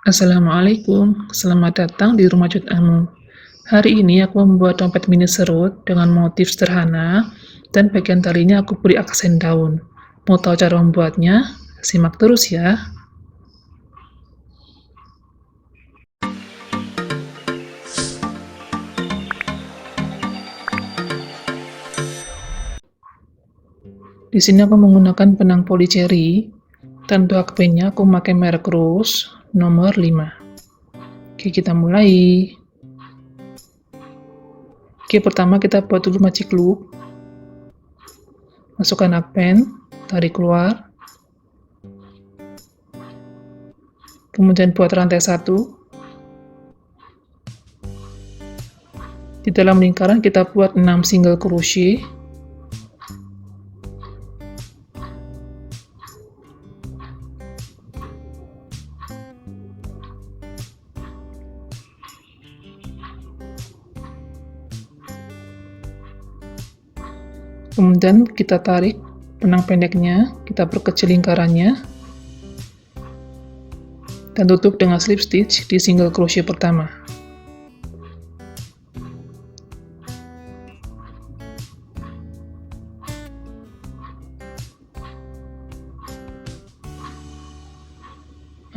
Assalamualaikum, selamat datang di rumah curhatmu. Hari ini aku membuat dompet mini serut dengan motif sederhana dan bagian talinya aku beri aksen daun. Mau tahu cara membuatnya? Simak terus ya. Di sini aku menggunakan benang polyceri dan untuk hakpennya aku memakai merek Rose nomor 5. Oke, kita mulai. Oke, pertama kita buat dulu magic loop. Masukkan hakpen, tarik keluar. Kemudian buat rantai 1. Di dalam lingkaran kita buat 6 single crochet. Kemudian kita tarik benang pendeknya, kita perkecil lingkarannya, dan tutup dengan slip stitch di single crochet pertama.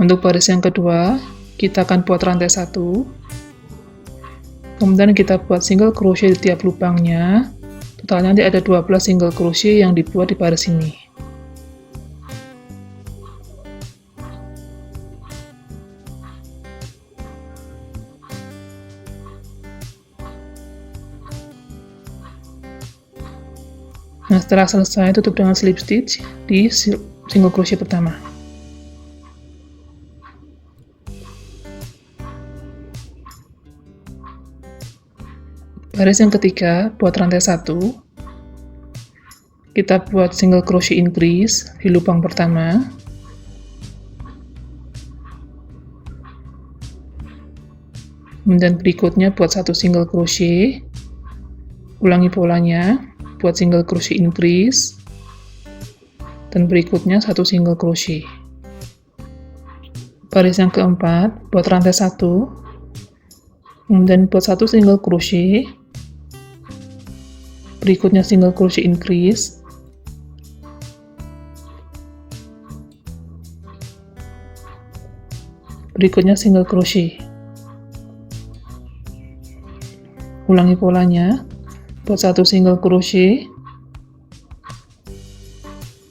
Untuk baris yang kedua, kita akan buat rantai 1, kemudian kita buat single crochet di tiap lubangnya. Totalnya nanti ada 12 single crochet yang dibuat di baris ini. Nah, setelah selesai, tutup dengan slip stitch di single crochet pertama. Baris yang ketiga, buat rantai 1. Kita buat single crochet increase di lubang pertama. Kemudian berikutnya buat 1 single crochet. Ulangi polanya, buat single crochet increase. Dan berikutnya 1 single crochet. Baris yang keempat, buat rantai 1. Kemudian buat 1 single crochet. Berikutnya single crochet increase, berikutnya single crochet. Ulangi polanya, buat 1 single crochet,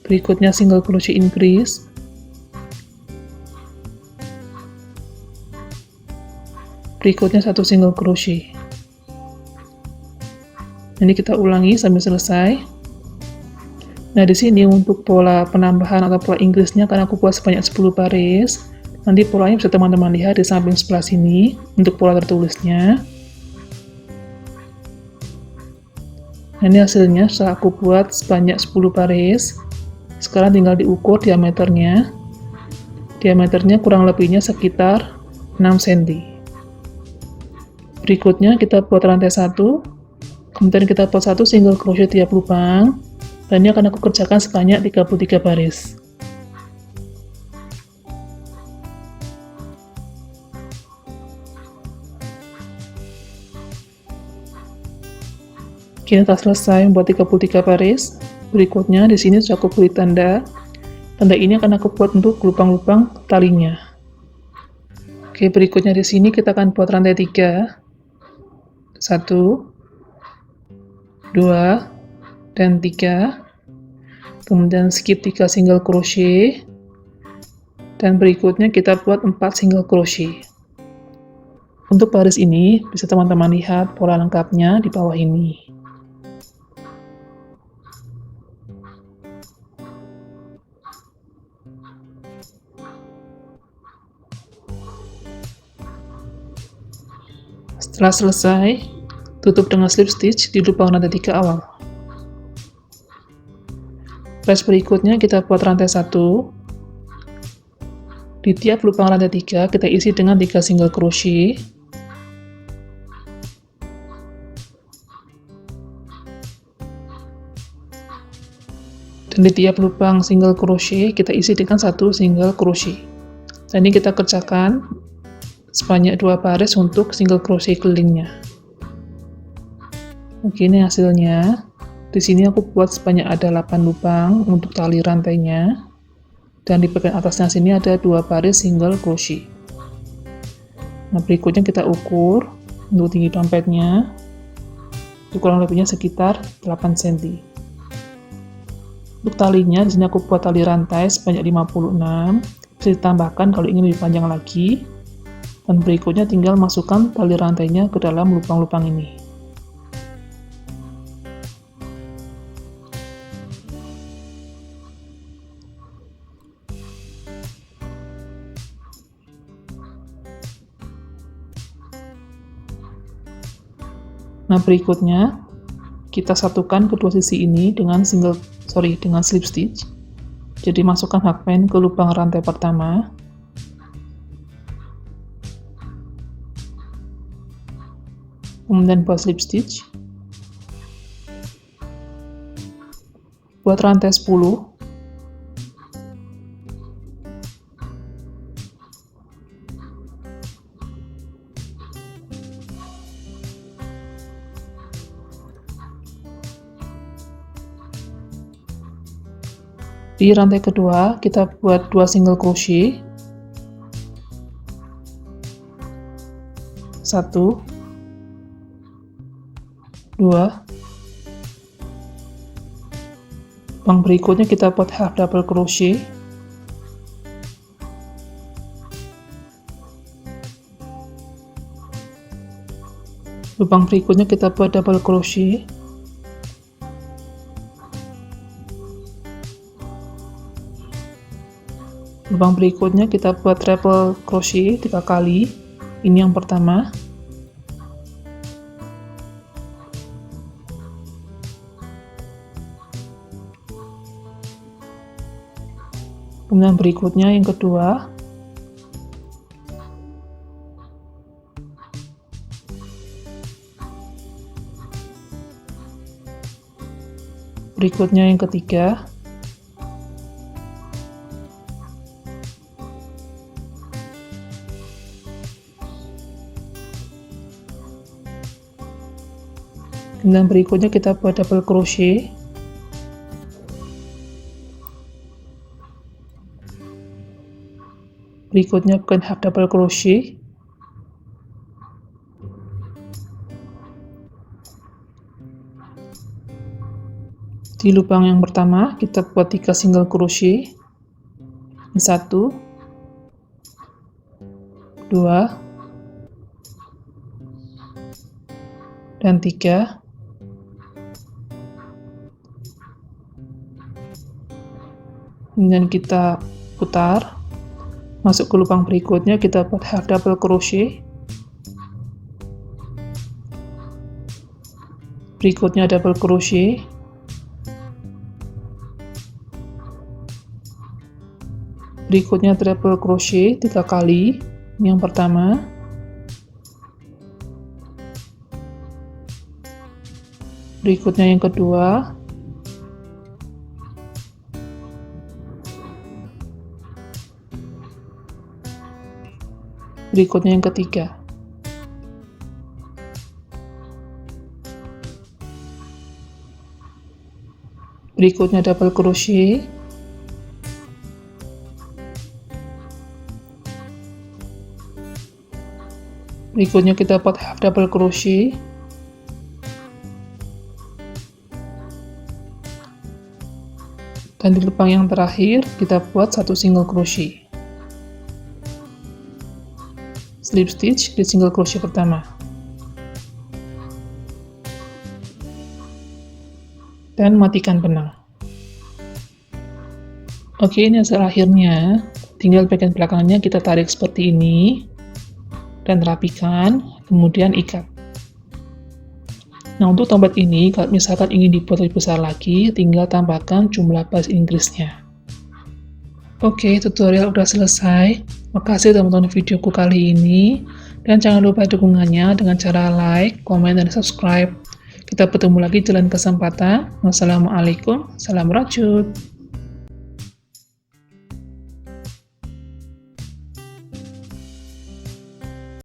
berikutnya single crochet increase, berikutnya 1 single crochet. Ini kita ulangi sampai selesai. Nah, di sini untuk pola penambahan atau pola increase-nya karena aku buat sebanyak 10 baris. Nanti polanya bisa teman-teman lihat di samping sebelah sini untuk pola tertulisnya. Nah, ini hasilnya setelah aku buat sebanyak 10 baris. Sekarang tinggal diukur diameternya. Diameternya kurang lebihnya sekitar 6 cm. Berikutnya kita buat rantai 1. Kemudian kita buat 1 single crochet tiap lubang, dan ini akan aku kerjakan sebanyak 33 baris. Kita telah selesai membuat 33 baris. Berikutnya di sini sudah aku beri tanda. Tanda ini akan aku buat untuk lubang-lubang talinya. Oke, berikutnya di sini kita akan buat rantai 3. 1, 2, dan 3, kemudian skip 3 single crochet, dan berikutnya kita buat 4 single crochet. Untuk baris ini bisa teman-teman lihat pola lengkapnya di bawah ini. Setelah selesai, tutup dengan slip stitch di lubang rantai 3 awal. Baris berikutnya kita buat rantai 1. Di tiap lubang rantai 3 kita isi dengan 3 single crochet. Dan di tiap lubang single crochet kita isi dengan 1 single crochet. Dan ini kita kerjakan sebanyak 2 baris untuk single crochet kelilingnya. Oke, ini hasilnya. Di sini aku buat sebanyak ada 8 lubang untuk tali rantainya, dan di bagian atasnya sini ada 2 baris single crochet. Nah, berikutnya kita ukur untuk tinggi dompetnya, itu kurang lebihnya sekitar 8 cm. Untuk talinya, di sini aku buat tali rantai sebanyak 56, bisa ditambahkan kalau ingin lebih panjang lagi. Dan berikutnya tinggal masukkan tali rantainya ke dalam lubang-lubang ini. Nah, berikutnya kita satukan kedua sisi ini dengan slip stitch. Jadi masukkan hakpen ke lubang rantai pertama. Kemudian buat slip stitch. Buat rantai 10. Di rantai kedua, kita buat 2 single crochet. 1, 2. Lubang berikutnya kita buat half double crochet. Lubang berikutnya kita buat double crochet. Lubang berikutnya kita buat treble crochet 3 kali. Ini yang pertama. Kemudian berikutnya yang kedua. Berikutnya yang ketiga. Kemudian berikutnya kita buat double crochet. Berikutnya bukan half double crochet. Di lubang yang pertama kita buat 3 single crochet. 1, 2, dan 3. Kemudian kita putar, masuk ke lubang berikutnya, kita buat half double crochet. Berikutnya double crochet. Berikutnya treble crochet 3 kali. Yang pertama. Berikutnya yang kedua. Berikutnya yang ketiga. Berikutnya double crochet. Berikutnya kita buat half double crochet. Dan di lubang yang terakhir kita buat 1 single crochet. Slip stitch di single crochet pertama. Dan matikan benang. Oke, ini hasil akhirnya. Tinggal bagian belakangnya kita tarik seperti ini dan rapikan, kemudian ikat. Nah, untuk tombak ini, kalau misalkan ingin dibuat lebih besar lagi, tinggal tambahkan jumlah baris Inggrisnya. Oke, tutorial udah selesai. Makasih telah menonton videoku kali ini. Dan jangan lupa dukungannya dengan cara like, komen, dan subscribe. Kita bertemu lagi di lain kesempatan. Wassalamualaikum, salam rajut.